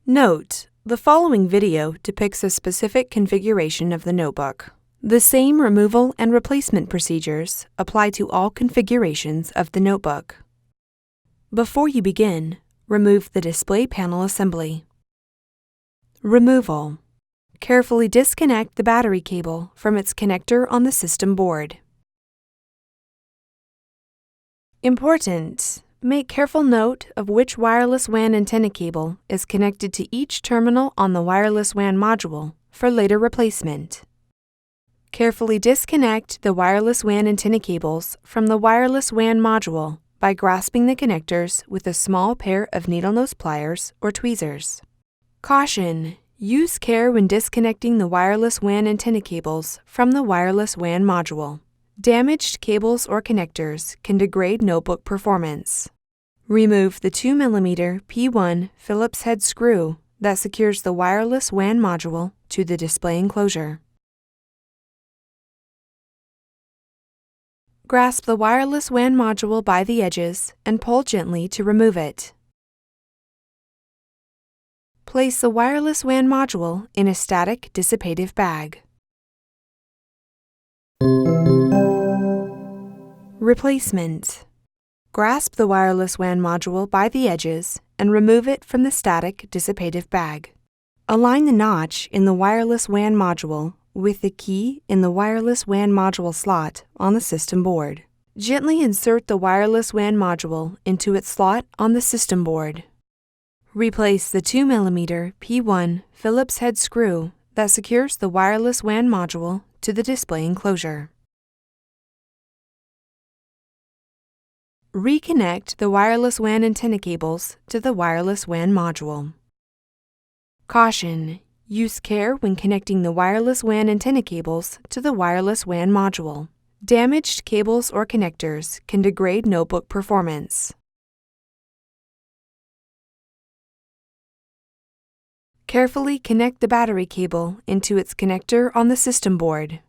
Note: the following video depicts a specific configuration of the notebook. The same removal and replacement procedures apply to all configurations of the notebook. Before you begin, remove the display panel assembly. Removal. Carefully disconnect the battery cable from its connector on the system board. Important: make careful note of which wireless WAN antenna cable is connected to each terminal on the wireless WAN module for later replacement. Carefully disconnect the wireless WAN antenna cables from the wireless WAN module by grasping the connectors with a small pair of needle nose pliers or tweezers. Caution: use care when disconnecting the wireless WAN antenna cables from the wireless WAN module. Damaged cables or connectors can degrade notebook performance. Remove the 2mm P1 Phillips head screw that secures the wireless WAN module to the display enclosure. Grasp the wireless WAN module by the edges and pull gently to remove it. Place the wireless WAN module in a static dissipative bag. Replacement. Grasp the wireless WAN module by the edges and remove it from the static dissipative bag. Align the notch in the wireless WAN module with the key in the wireless WAN module slot on the system board. Gently insert the wireless WAN module into its slot on the system board. Replace the 2mm P1 Phillips head screw that secures the wireless WAN module to the display enclosure. Reconnect the wireless WAN antenna cables to the wireless WAN module. Caution: use care when connecting the wireless WAN antenna cables to the wireless WAN module. Damaged cables or connectors can degrade notebook performance. Carefully connect the battery cable into its connector on the system board.